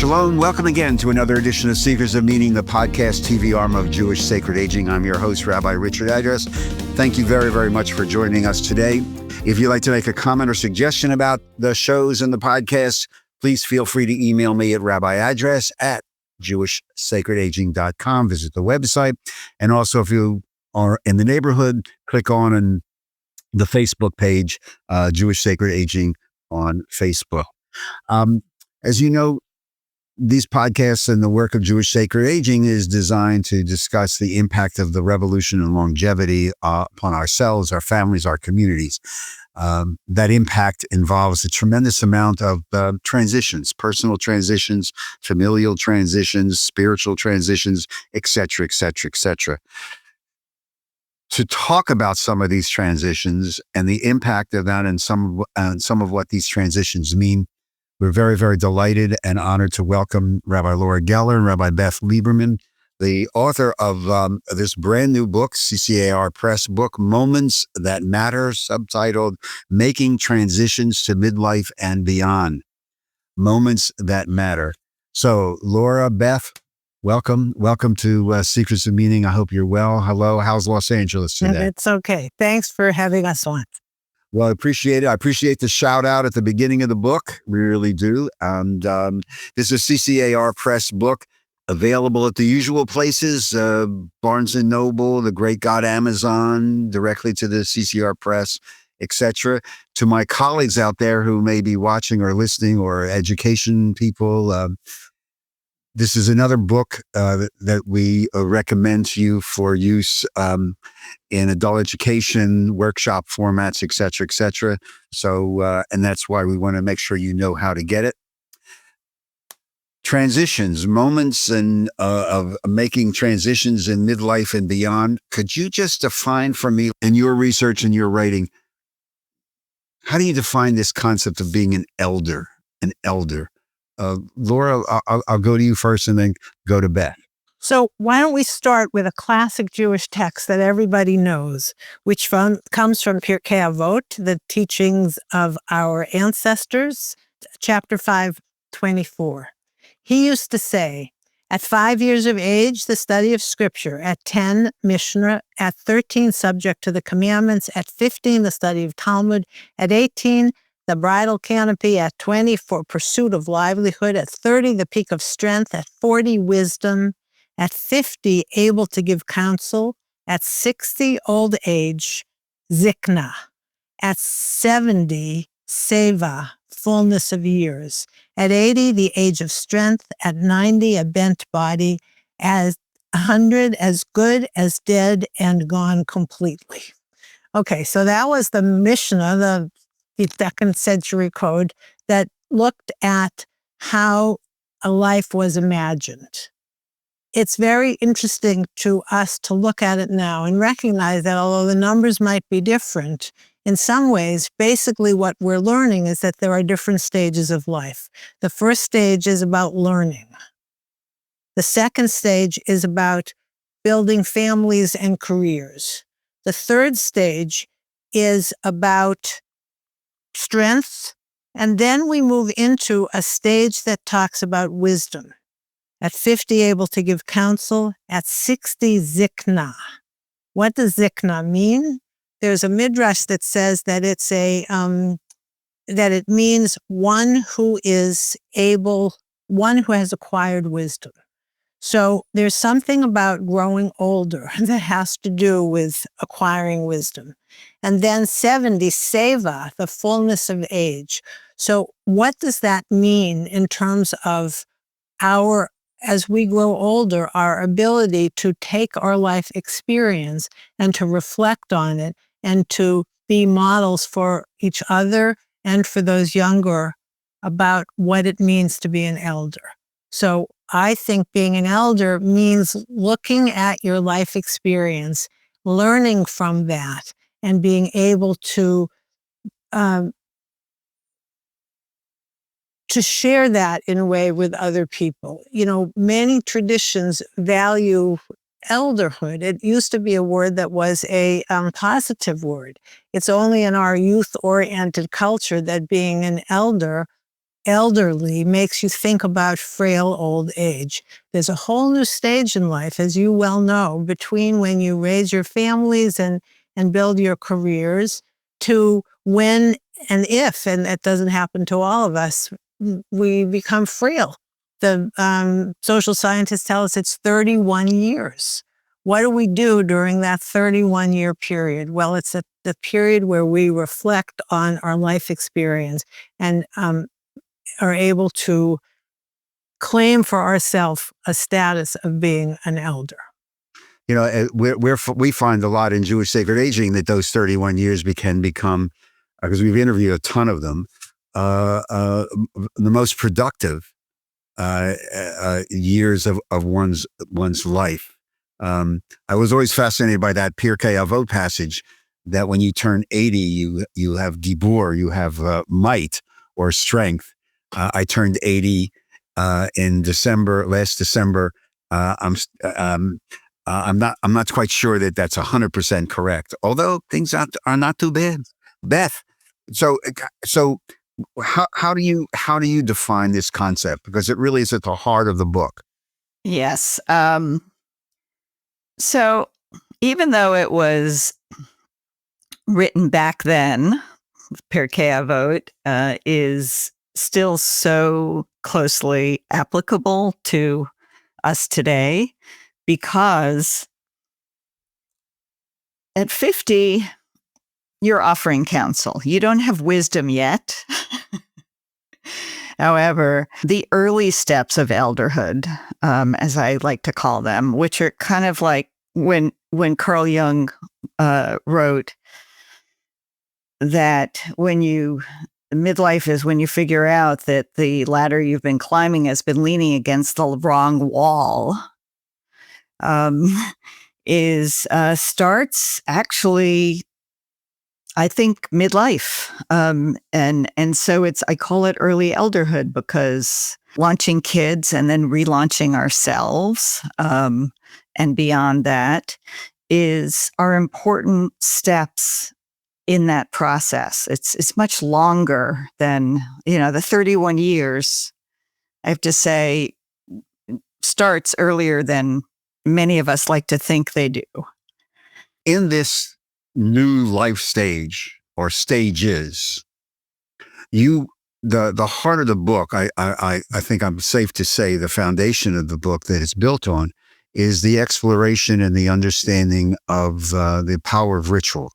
Shalom. Welcome again to another edition of Seekers of Meaning, the podcast TV arm of Jewish Sacred Aging. I'm your host, Rabbi Richard Address. Thank you very, very much for joining us today. If you'd like to make a comment or suggestion about the shows and the podcast, please feel free to email me at Rabbi Address at jewishsacredaging.com. Visit the website. And also, if you are in the neighborhood, click on the Facebook page, Jewish Sacred Aging on Facebook. As you know, these podcasts and the work of Jewish Sacred Aging is designed to discuss the impact of the revolution and longevity upon ourselves, our families, our communities. That impact involves a tremendous amount of transitions, personal transitions, familial transitions, spiritual transitions, et cetera, et cetera, et cetera. To talk about some of these transitions and the impact of that and some of what these transitions mean, we're very, very delighted and honored to welcome Rabbi Laura Geller and Rabbi Beth Lieberman, the author of this brand new book, CCAR Press book, Moments That Matter, subtitled Making Transitions to Midlife and Beyond. Moments That Matter. So, Laura, Beth, welcome to Secrets of Meaning. I hope you're well. Hello. How's Los Angeles today? It's okay. Thanks for having us on. Well, I appreciate it. I appreciate the shout out at the beginning of the book. We really do. And this is a CCAR Press book available at the usual places, Barnes & Noble, the Great God Amazon, directly to the CCR Press, etc. To my colleagues out there who may be watching or listening, or education people, this is another book that we recommend to you for use in adult education, workshop formats, et cetera, et cetera. So, and that's why we want to make sure you know how to get it. Transitions, moments of making transitions in midlife and beyond. Could you just define for me, in your research and your writing, how do you define this concept of being an elder? Laura, I'll go to you first and then go to Beth. So why don't we start with a classic Jewish text that everybody knows, which comes from Pirkei Avot, the teachings of our ancestors, chapter 5:24. He used to say, at 5 years of age, the study of scripture, at 10, Mishnah, at 13, subject to the commandments, at 15, the study of Talmud, at 18, the bridal canopy, at 20, for pursuit of livelihood, at 30, the peak of strength, at 40, wisdom, at 50, able to give counsel, at 60, old age, zikna, at 70, seva, fullness of years, at 80, the age of strength, at 90, a bent body, at 100, as good as dead and gone completely. Okay, so that was the Mishnah, the 2nd century code that looked at how a life was imagined. It's very interesting to us to look at it now and recognize that although the numbers might be different, in some ways, basically what we're learning is that there are different stages of life. The first stage is about learning. The second stage is about building families and careers. The third stage is about strength, and then we move into a stage that talks about wisdom. At 50, able to give counsel. At 60, zikna. What does zikna mean? There's a midrash that says that it's that it means one who is able, one who has acquired wisdom. So there's something about growing older that has to do with acquiring wisdom. And then 70, seva, the fullness of age. So what does that mean in terms of as we grow older, our ability to take our life experience and to reflect on it and to be models for each other and for those younger about what it means to be an elder. So I think being an elder means looking at your life experience, learning from that, and being able to share that in a way with other people. You know, many traditions value elderhood. It used to be a word that was a positive word. It's only in our youth-oriented culture that being an elder elderly makes you think about frail old age. There's a whole new stage in life, as you well know, between when you raise your families and build your careers to when and if, and that doesn't happen to all of us, we become frail. The social scientists tell us it's 31 years. What do we do during that 31-year period? Well, it's the period where we reflect on our life experience and are able to claim for ourselves a status of being an elder. You know, we find a lot in Jewish sacred aging that those 31 years can become, because we've interviewed a ton of them, the most productive years of one's life. I was always fascinated by that Pirkei Avot passage that when you turn 80, you have gibur, you have might or strength. I turned 80 in last December. I'm not quite sure that that's 100% correct, although things are not too bad. Beth, so how do you define this concept? Because it really is at the heart of the book. Yes. So even though it was written back then, Pirkei Avot is still so closely applicable to us today, because at 50, you're offering counsel. You don't have wisdom yet. However, the early steps of elderhood, as I like to call them, which are kind of like when Carl Jung wrote that midlife is when you figure out that the ladder you've been climbing has been leaning against the wrong wall, starts actually, I think, midlife. And so I call it early elderhood, because launching kids and then relaunching ourselves, and beyond that are important steps in that process. It's much longer than, the 31 years, I have to say, starts earlier than many of us like to think they do. In this new life stage or stages, the heart of the book, I think I'm safe to say the foundation of the book that it's built on is the exploration and the understanding of the power of ritual.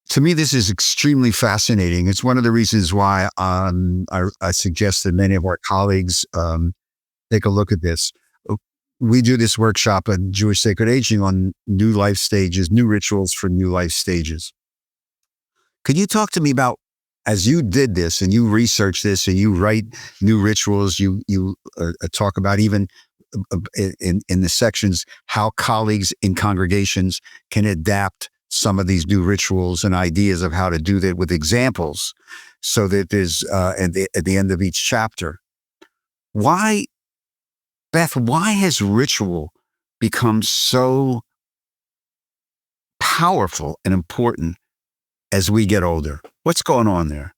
To me, this is extremely fascinating. It's one of the reasons why I suggest that many of our colleagues take a look at this. We do this workshop at Jewish Sacred Aging on new life stages, new rituals for new life stages. Could you talk to me about, as you did this and you research this and you write new rituals, you talk about even in the sections how colleagues in congregations can adapt some of these new rituals and ideas of how to do that with examples, so that there's at the end of each chapter. Why, Beth, why has ritual become so powerful and important as we get older? What's going on there?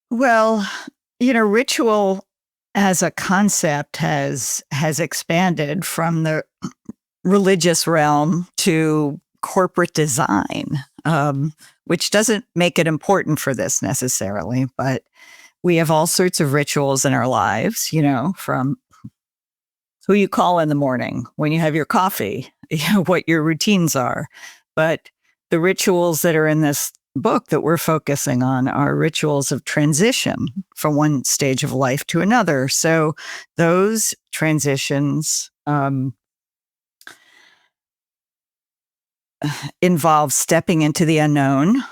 Well, ritual as a concept has expanded from the religious realm to corporate design, which doesn't make it important for this necessarily, but we have all sorts of rituals in our lives, from who you call in the morning, when you have your coffee, what your routines are. But the rituals that are in this book that we're focusing on are rituals of transition from one stage of life to another. So those transitions involve stepping into the unknown.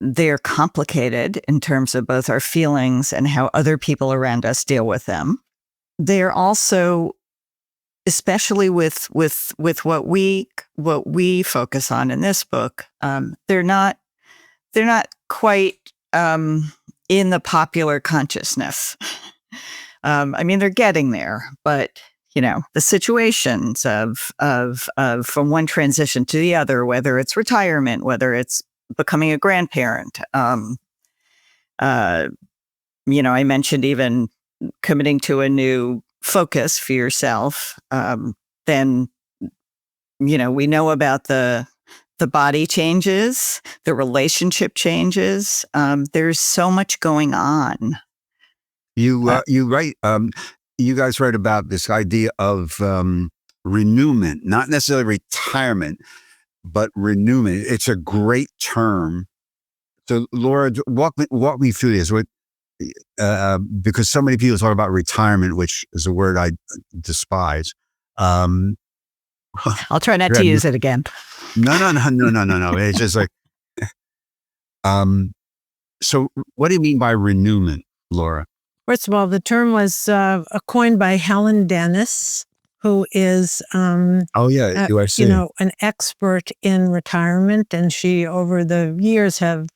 They're complicated in terms of both our feelings and how other people around us deal with them. They're also, especially with what we focus on in this book, they're not quite in the popular consciousness. They're getting there, but the situations of from one transition to the other, whether it's retirement, whether it's becoming a grandparent. I mentioned even committing to a new focus for yourself. Then, we know about the body changes, the relationship changes. There's so much going on. You write. You guys write about this idea of renewment, not necessarily retirement, but renewment. It's a great term. So, Laura, walk me through this. Because so many people talk about retirement, which is a word I despise. I'll try not to use it again. No. It's just like, so what do you mean by renewment, Laura? First of all, the term was coined by Helen Dennis, who is, an expert in retirement. And she, over the years, have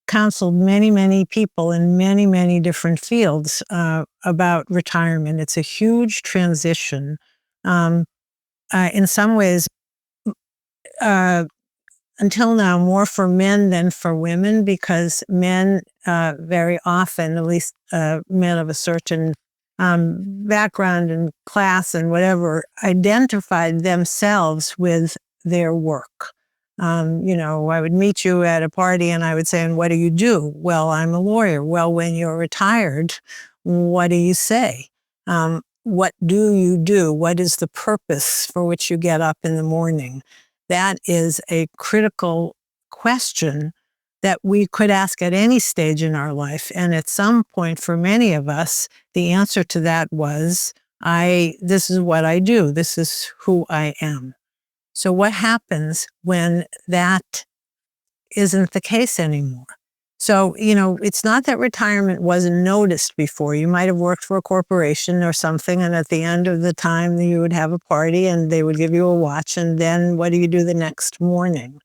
counseled many, many people in many, many different fields about retirement. It's a huge transition. In some ways, until now, more for men than for women, because men very often, at least men of a certain background and class and whatever, identified themselves with their work. I would meet you at a party and I would say, and what do you do? Well, I'm a lawyer. Well, when you're retired, what do you say? What do you do? What is the purpose for which you get up in the morning? That is a critical question that we could ask at any stage in our life. And at some point, for many of us, the answer to that was, this is what I do. This is who I am. So what happens when that isn't the case anymore? So, it's not that retirement wasn't noticed before. You might have worked for a corporation or something, and at the end of the time, you would have a party and they would give you a watch, and then what do you do the next morning?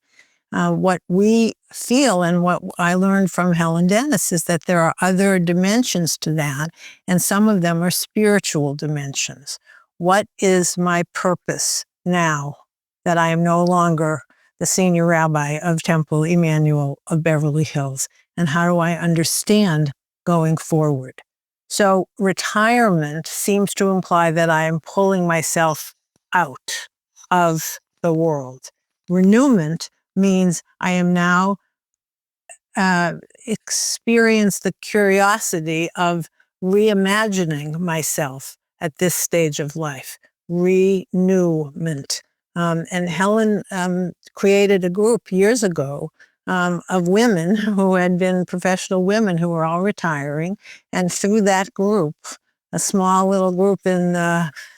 What we feel and what I learned from Helen Dennis is that there are other dimensions to that, and some of them are spiritual dimensions. What is my purpose now that I am no longer the senior rabbi of Temple Emmanuel of Beverly Hills? And how do I understand going forward? So retirement seems to imply that I am pulling myself out of the world. Renewment means I am now experience the curiosity of reimagining myself at this stage of life. Renewment. And Helen created a group years ago of women who had been professional women who were all retiring. And through that group, a small little group in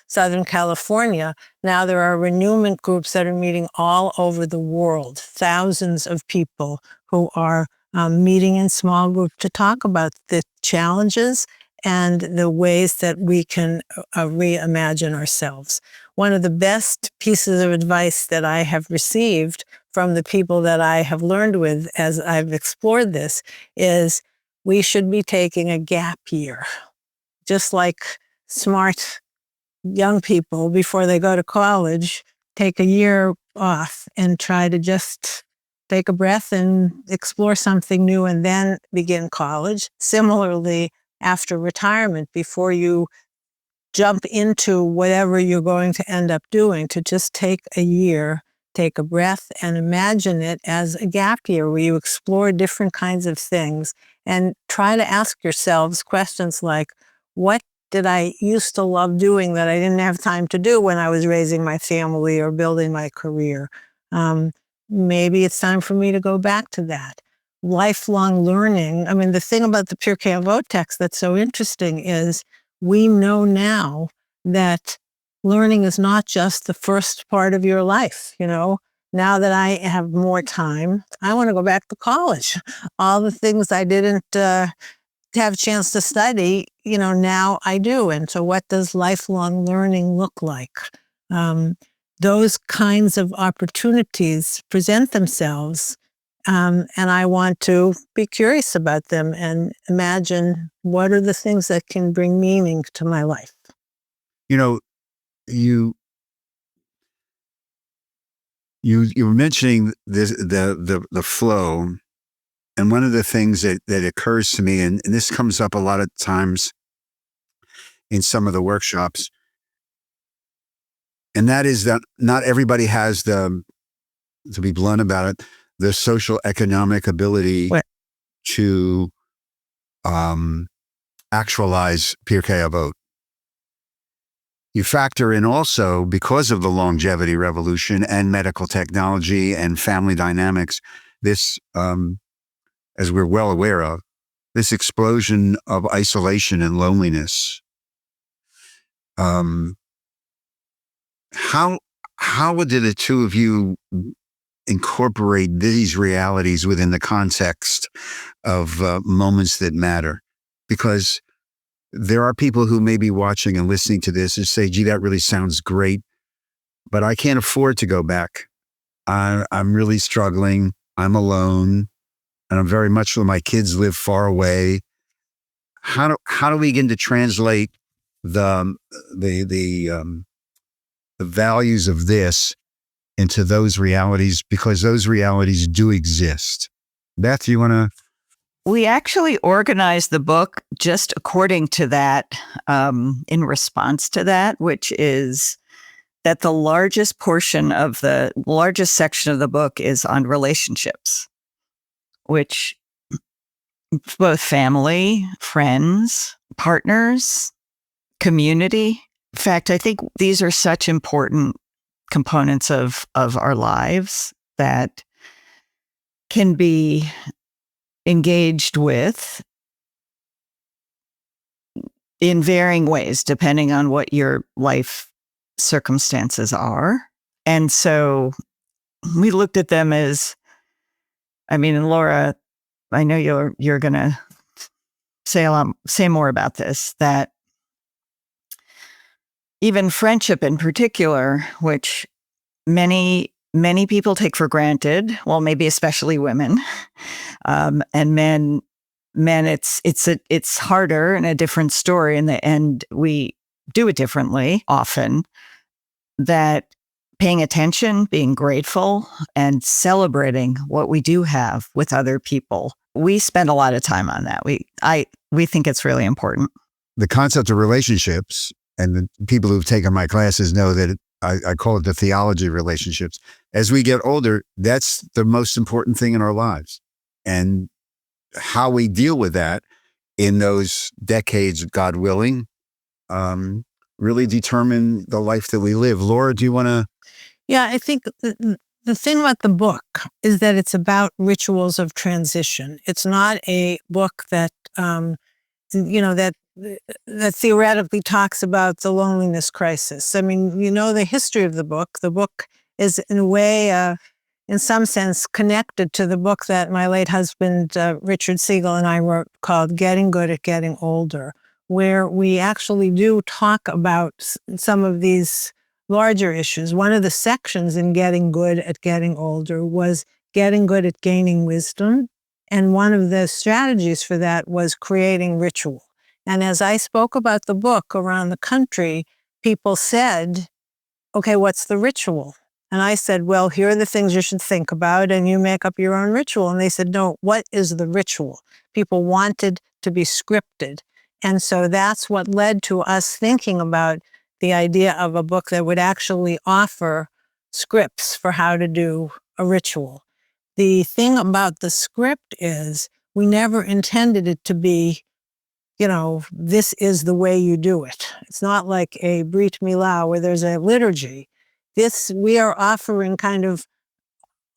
Southern California, now there are renewment groups that are meeting all over the world, thousands of people who are meeting in small groups to talk about the challenges and the ways that we can reimagine ourselves. One of the best pieces of advice that I have received from the people that I have learned with as I've explored this is we should be taking a gap year. Just like smart young people, before they go to college, take a year off and try to just take a breath and explore something new and then begin college. Similarly, after retirement, before you jump into whatever you're going to end up doing, to just take a year, take a breath, and imagine it as a gap year where you explore different kinds of things and try to ask yourselves questions like, what did I used to love doing that I didn't have time to do when I was raising my family or building my career? Maybe it's time for me to go back to that. Lifelong learning. I mean, the thing about the Pirkei Avot text that's so interesting is we know now that learning is not just the first part of your life. Now that I have more time, I want to go back to college. All the things I didn't have a chance to study, now I do. And so what does lifelong learning look like? Those kinds of opportunities present themselves, and I want to be curious about them and imagine what are the things that can bring meaning to my life. You You were mentioning this, the flow, and one of the things that occurs to me, and this comes up a lot of times in some of the workshops, and that is that not everybody has to be blunt about it, the social economic ability Right. to actualize Pirkei Avot. You factor in also, because of the longevity revolution and medical technology and family dynamics, this, as we're well aware of, this explosion of isolation and loneliness. How did the two of you incorporate these realities within the context of moments that matter? Because there are people who may be watching and listening to this and say, gee, that really sounds great, but I can't afford to go back. I'm really struggling. I'm alone, and I'm very much so my kids live far away. How do we begin to translate the values of this into those realities, because those realities do exist? Beth, you want to? We actually organized the book just according to that, in response to that, which is that the largest section of the book is on relationships, which both family, friends, partners, community. In fact, I think these are such important components of our lives that can be engaged with in varying ways, depending on what your life circumstances are. And so we looked at them as, and Laura, I know you're going to say more about this, that even friendship in particular, which many people take for granted, well, maybe especially women, and men, it's harder and a different story. In the end, we do it differently often. That paying attention, being grateful, and celebrating what we do have with other people. We spend a lot of time on that. We think it's really important. The concept of relationships, and the people who've taken my classes know that I call it the theology of relationships. As we get older, that's the most important thing in our lives. And how we deal with that in those decades, God willing, really determine the life that we live. Laura, do you want to? Yeah, I think the thing about the book is that it's about rituals of transition. It's not a book that, that theoretically talks about the loneliness crisis. I mean, the history of the book. The book is in a way, in some sense, connected to the book that my late husband, Richard Siegel, and I wrote called Getting Good at Getting Older, where we actually do talk about some of these larger issues. One of the sections in Getting Good at Getting Older was getting good at gaining wisdom. And one of the strategies for that was creating ritual. And as I spoke about the book around the country, people said, okay, what's the ritual? And I said, well, here are the things you should think about, and you make up your own ritual. And they said, no, what is the ritual? People wanted to be scripted. And so that's what led to us thinking about the idea of a book that would actually offer scripts for how to do a ritual. The thing about the script is we never intended it to be, this is the way you do it. It's not like a Brit Milah where there's a liturgy. We are offering kind of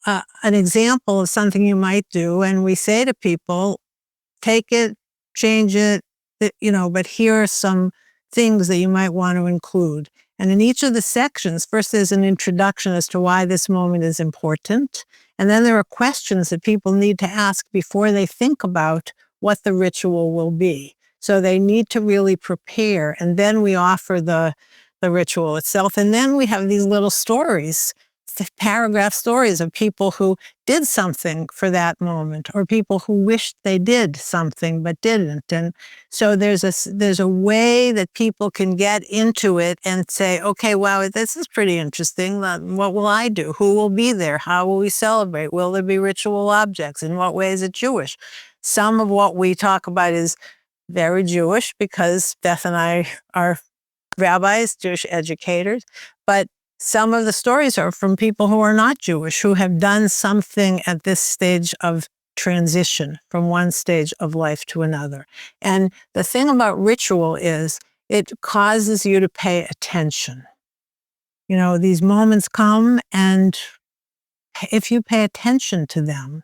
an example of something you might do. And we say to people, take it, change it, but here are some things that you might want to include. And in each of the sections, first there's an introduction as to why this moment is important. And then there are questions that people need to ask before they think about what the ritual will be. So they need to really prepare. And then we offer the ritual itself. And then we have these little stories paragraph stories of people who did something for that moment, or people who wished they did something but didn't. And so there's a way that people can get into it and say, okay, wow, this is pretty interesting. What will I do? Who will be there? How will we celebrate? Will there be ritual objects? In what way is it Jewish? Some of what we talk about is very Jewish because Beth and I are rabbis, Jewish educators, but some of the stories are from people who are not Jewish, who have done something at this stage of transition from one stage of life to another. And the thing about ritual is it causes you to pay attention. These moments come, and if you pay attention to them,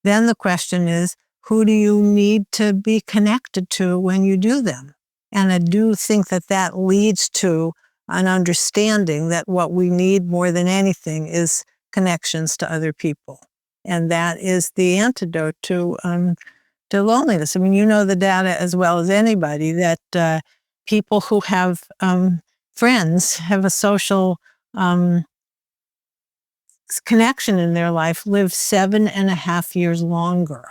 then the question is, who do you need to be connected to when you do them? And I do think that leads to an understanding that what we need more than anything is connections to other people. And that is the antidote to loneliness. I mean, you know the data as well as anybody that people who have friends, have a social connection in their life, live 7.5 years longer,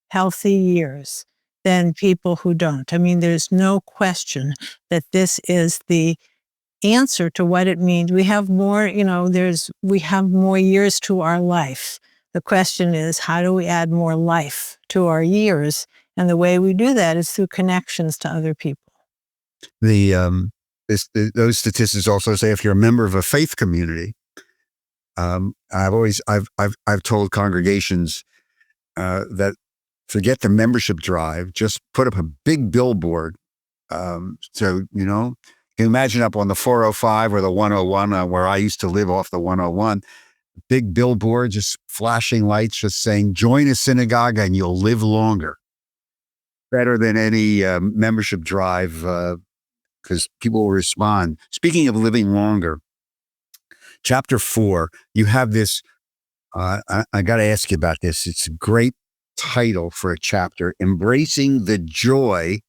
healthy years, than people who don't. I mean, there's no question that this is the answer to what it means. We have more, we have more years to our life. The question is, how do we add more life to our years? And the way we do that is through connections to other people. Those statistics also say if you're a member of a faith community, I've told congregations that forget the membership drive, just put up a big billboard. So, you can imagine up on the 405 or the 101, where I used to live off the 101, big billboard, just flashing lights, just saying, join a synagogue and you'll live longer. Better than any membership drive, because people will respond. Speaking of living longer, chapter 4, you have this, I got to ask you about this. It's a great title for a chapter, Embracing the Joy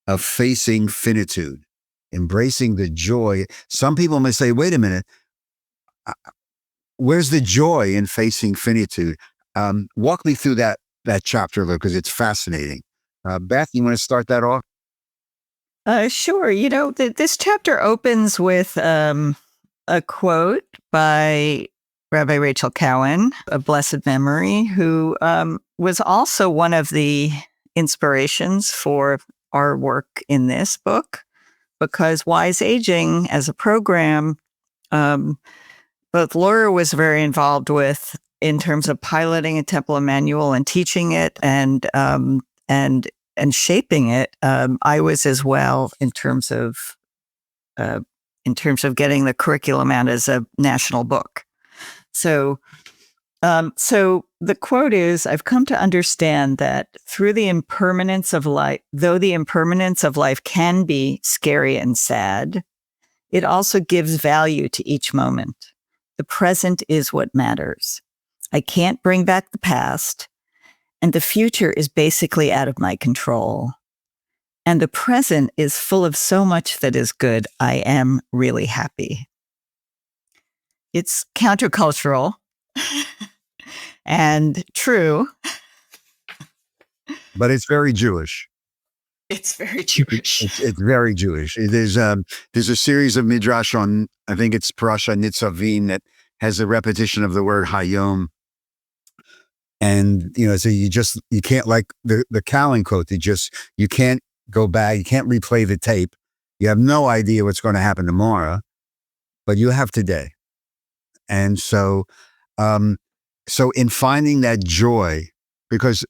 of Facing Finitude. Embracing the joy. Some people may say, wait a minute, where's the joy in facing finitude? Walk me through that chapter, Lou, because it's fascinating. Beth, you want to start that off? Sure. This chapter opens with a quote by Rabbi Rachel Cowan, of blessed memory, who was also one of the inspirations for our work in this book, because Wise Aging as a program, both Laura was very involved with in terms of piloting a Temple Emmanuel and teaching it and shaping it. I was as well in terms of getting the curriculum out as a national book. So the quote is, I've come to understand that through the impermanence of life, though the impermanence of life can be scary and sad, it also gives value to each moment. The present is what matters. I can't bring back the past, and the future is basically out of my control. And the present is full of so much that is good. I am really happy. It's countercultural. And true. But it's very Jewish. It's very Jewish. It's very Jewish. There's a series of midrash on, I think it's Parasha Nitzavim, that has a repetition of the word Hayom. And, so you can't, like the Cowan quote, you can't go back, you can't replay the tape. You have no idea what's going to happen tomorrow, but you have today. And so in finding that joy, because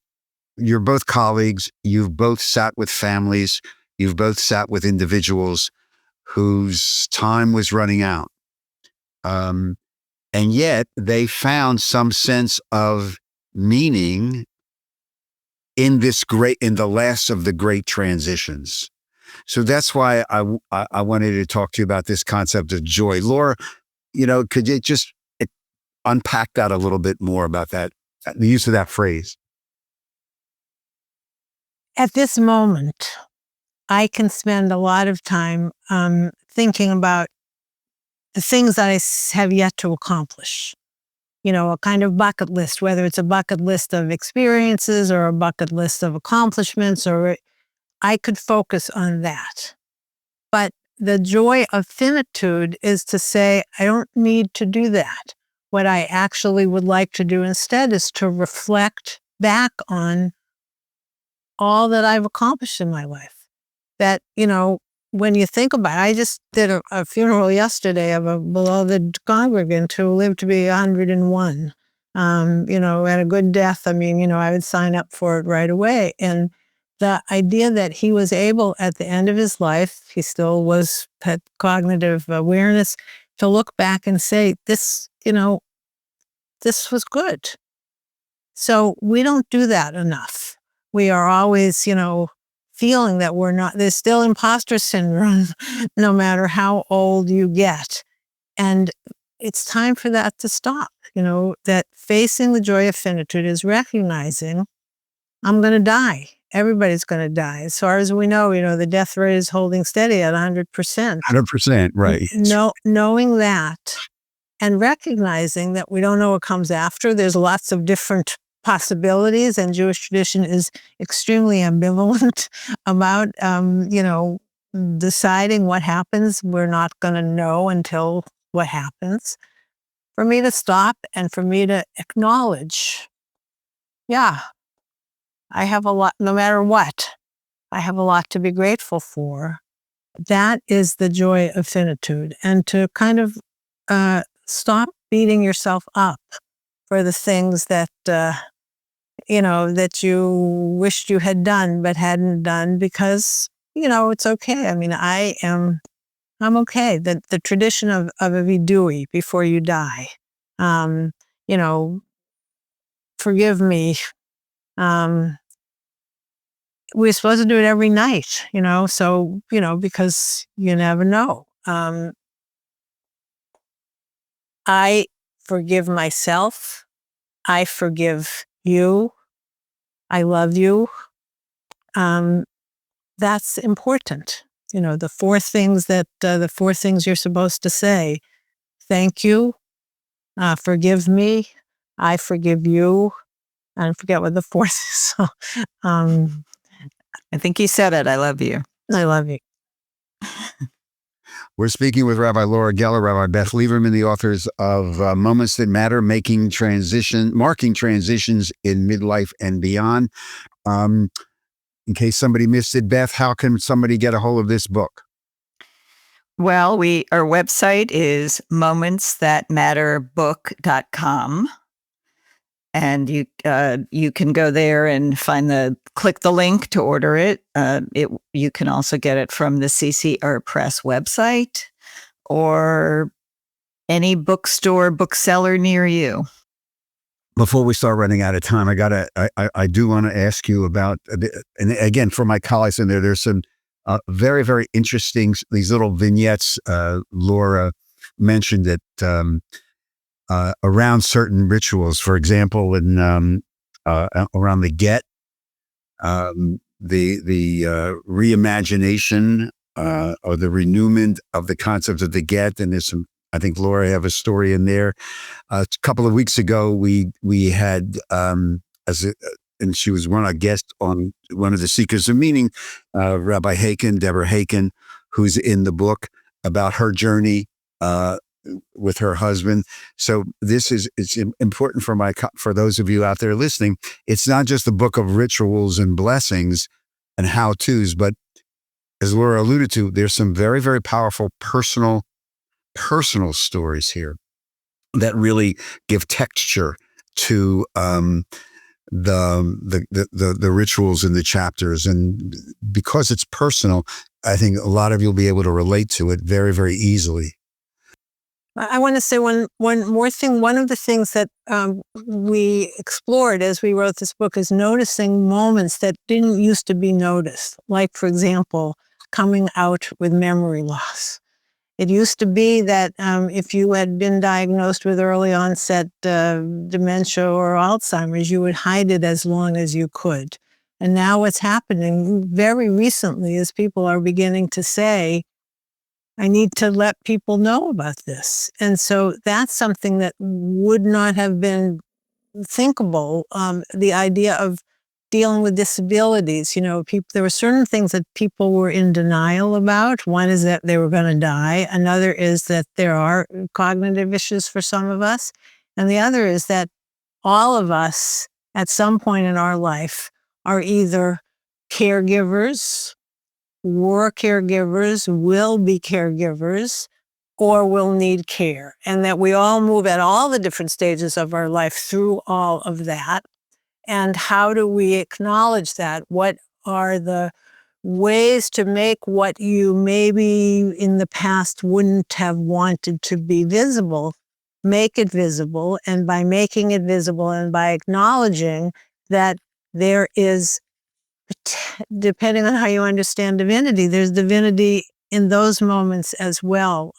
you're both colleagues, you've both sat with families, you've both sat with individuals whose time was running out. And yet they found some sense of meaning in the last of the great transitions. So that's why I wanted to talk to you about this concept of joy. Laura, could you just unpack that a little bit more about that, the use of that phrase? At this moment, I can spend a lot of time thinking about the things that I have yet to accomplish. A kind of bucket list, whether it's a bucket list of experiences or a bucket list of accomplishments, or I could focus on that. But the joy of finitude is to say, I don't need to do that. What I actually would like to do instead is to reflect back on all that I've accomplished in my life. That, when you think about it, I just did a funeral yesterday of a beloved congregant who lived to be 101. At a good death, I would sign up for it right away. And the idea that he was able at the end of his life, he still had cognitive awareness, to look back and say, this was good. So we don't do that enough. We are always, feeling that we're not, there's still imposter syndrome, no matter how old you get. And it's time for that to stop, that facing the joy of finitude is recognizing I'm going to die. Everybody's going to die. As far as we know, the death rate is holding steady at 100%. 100%, right. Knowing that and recognizing that we don't know what comes after. There's lots of different possibilities, and Jewish tradition is extremely ambivalent about, deciding what happens. We're not going to know until what happens. For me to stop and for me to acknowledge, I have a lot, no matter what, I have a lot to be grateful for. That is the joy of finitude. And to kind of stop beating yourself up for the things that, that you wished you had done but hadn't done, because, it's okay. I'm okay. The tradition of a vidui before you die, forgive me. We're supposed to do it every night, so, because you never know. I forgive myself. I forgive you. I love you. That's important. The four things you're supposed to say. Thank you. Forgive me. I forgive you. And I forget what the fourth is. So, I think you said it. I love you. I love you. We're speaking with Rabbi Laura Geller, Rabbi Beth Lieberman, the authors of Moments That Matter, Marking Transitions in Midlife and Beyond. In case somebody missed it, Beth, how can somebody get a hold of this book? Well, our website is momentsthatmatterbook.com. And you can go there and click the link to order it. You can also get it from the CCR Press website or any bookseller near you. Before we start running out of time, I do want to ask you about, and again, for my colleagues in there's some very, very interesting, these little vignettes. Laura mentioned that around certain rituals, for example, around the get, the reimagination or the renewment of the concept of the get, and there's some. I think Laura have a story in there. A couple of weeks ago, we had and she was a guest on one of the Seekers of Meaning, Rabbi Deborah Haken, who's in the book about her journey with her husband. So it's important for those of you out there listening. It's not just a book of rituals and blessings and how-tos, but as Laura alluded to, there's some very, very powerful personal stories here that really give texture to the rituals in the chapters. And because it's personal, I think a lot of you'll be able to relate to it very, very easily. I want to say one more thing. One of the things that we explored as we wrote this book is noticing moments that didn't used to be noticed. Like, for example, coming out with memory loss. It used to be that if you had been diagnosed with early onset dementia or Alzheimer's, you would hide it as long as you could. And now what's happening very recently is people are beginning to say, I need to let people know about this. And so that's something that would not have been thinkable. The idea of dealing with disabilities, there were certain things that people were in denial about. One is that they were going to die. Another is that there are cognitive issues for some of us. And the other is that all of us at some point in our life are either caregivers, were caregivers, will be caregivers, or will need care. And that we all move at all the different stages of our life through all of that. And how do we acknowledge that? What are the ways to make what you maybe in the past wouldn't have wanted to be visible, make it visible? And by making it visible and by acknowledging that there is, depending on how you understand divinity, there's divinity in those moments as well.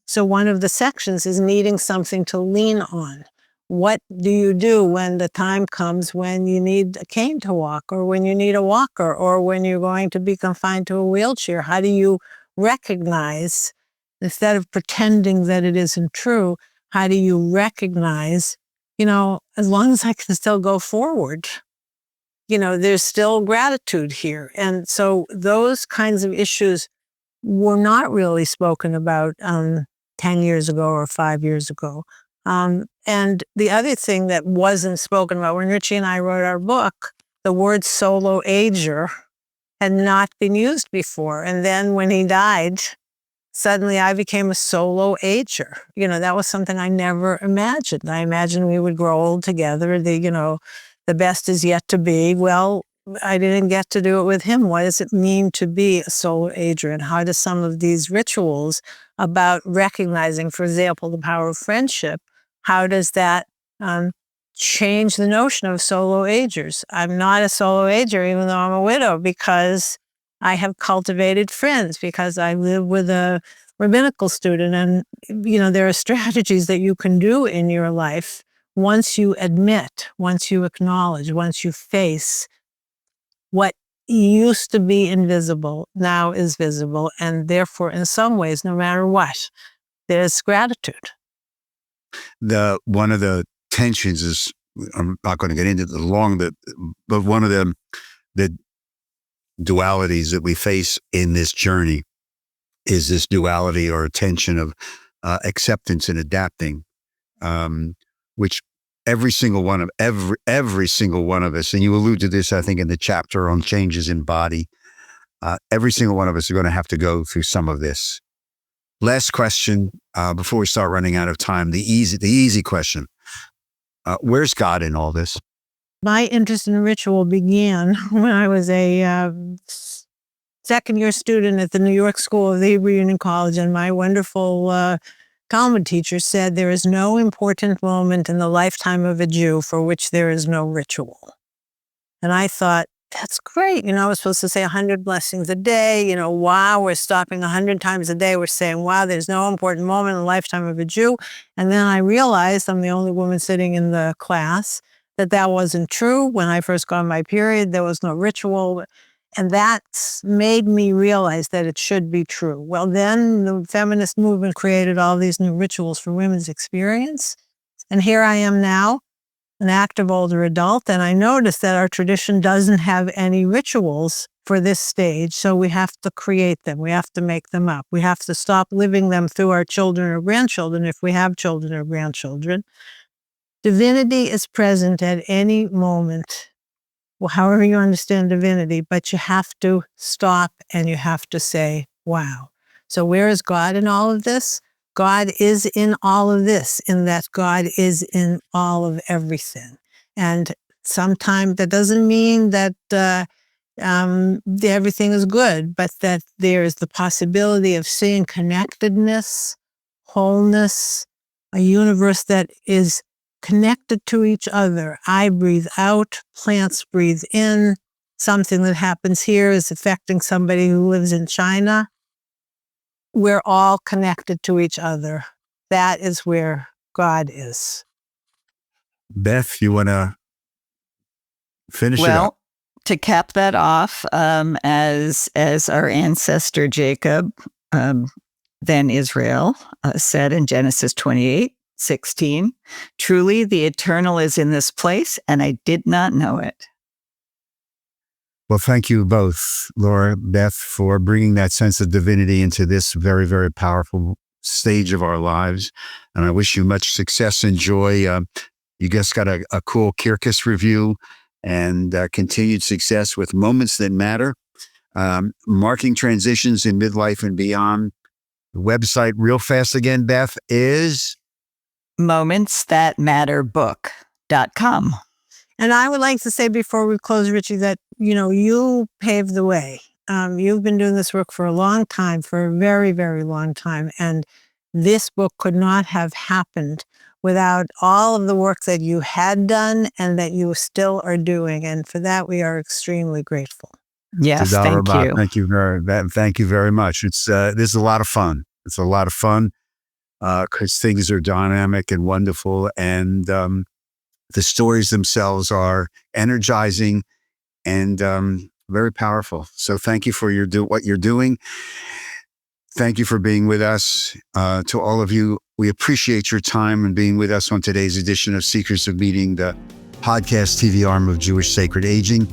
So one of the sections is needing something to lean on. What do you do when the time comes when you need a cane to walk, or when you need a walker, or when you're going to be confined to a wheelchair? How do you recognize, instead of pretending that it isn't true, how do you recognize, as long as I can still go forward, there's still gratitude here. And so those kinds of issues were not really spoken about 10 years ago or 5 years ago. And the other thing that wasn't spoken about, when Richie and I wrote our book, the word solo ager had not been used before. And then when he died, suddenly I became a solo ager. That was something I never imagined. I imagined we would grow old together. The best is yet to be. Well, I didn't get to do it with him. What does it mean to be a solo ager? And how do some of these rituals about recognizing, for example, the power of friendship, how does that change the notion of solo agers? I'm not a solo ager, even though I'm a widow, because I have cultivated friends, because I live with a rabbinical student. And, there are strategies that you can do in your life once you admit, once you acknowledge, once you face what used to be invisible now is visible. And therefore, in some ways, no matter what, there's gratitude. One of the tensions is, I'm not going to get into but one of the dualities that we face in this journey is this duality or tension of acceptance and adapting, which every single one of us, and you allude to this, I think, in the chapter on changes in body, every single one of us are going to have to go through some of this. Last question before we start running out of time, the easy question. Where's God in all this? My interest in ritual began when I was a second-year student at the New York School of the Hebrew Union College, and my wonderful Talmud teacher said, there is no important moment in the lifetime of a Jew for which there is no ritual. And I thought, that's great. We're supposed to say 100 blessings a day. Wow, we're stopping 100 times a day. We're saying, wow, there's no important moment in the lifetime of a Jew. And then I realized, I'm the only woman sitting in the class, that wasn't true. When I first got my period, there was no ritual. And that's made me realize that it should be true. Well, then the feminist movement created all these new rituals for women's experience. And here I am now, an active older adult, and I noticed that our tradition doesn't have any rituals for this stage, so we have to create them. We have to make them up. We have to stop living them through our children or grandchildren, if we have children or grandchildren. Divinity is present at any moment, well, however you understand divinity, but you have to stop and you have to say, wow. So where is God in all of this? God is in all of this, in that God is in all of everything. And sometimes that doesn't mean that everything is good, but that there is the possibility of seeing connectedness, wholeness, a universe that is connected to each other. I breathe out, plants breathe in. Something that happens here is affecting somebody who lives in China. We're all connected to each other. That is where God is. Beth, you want to finish it up? Well, to cap that off, as our ancestor Jacob Then Israel said in Genesis 28:16, "Truly the eternal is in this place, and I did not know it." Well, thank you both, Laura, Beth, for bringing that sense of divinity into this very, very powerful stage of our lives. And I wish you much success and joy. You just got a cool Kirkus review and continued success with Moments That Matter, marking transitions in midlife and beyond. The website, real fast again, Beth, is momentsthatmatterbook.com. And I would like to say before we close, Richie, that, you paved the way. You've been doing this work for a long time, for a very, very long time. And this book could not have happened without all of the work that you had done and that you still are doing. And for that, we are extremely grateful. Yes, thank you. Thank you very much. This is a lot of fun. It's a lot of fun because things are dynamic and wonderful. And the stories themselves are energizing and very powerful. So thank you for what you're doing. Thank you for being with us. To all of you, we appreciate your time and being with us on today's edition of Seekers of Meaning, the podcast TV arm of Jewish Sacred Aging.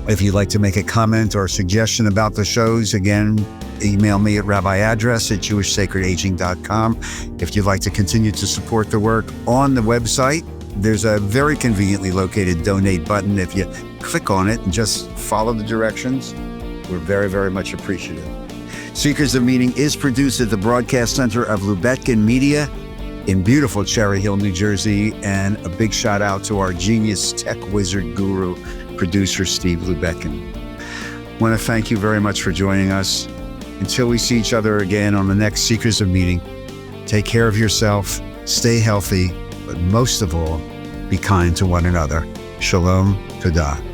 If you'd like to make a comment or suggestion about the shows, again, email me at Rabbi Address at jewishsacredaging.com. If you'd like to continue to support the work on the website, there's a very conveniently located donate button. If you click on it and just follow the directions, we're very, very much appreciative. Seekers of Meaning is produced at the Broadcast Center of Lubetkin Media in beautiful Cherry Hill, New Jersey. And a big shout out to our genius tech wizard guru, producer Steve Lubetkin. I want to thank you very much for joining us. Until we see each other again on the next Seekers of Meaning, take care of yourself, stay healthy, but most of all, be kind to one another. Shalom, Todah.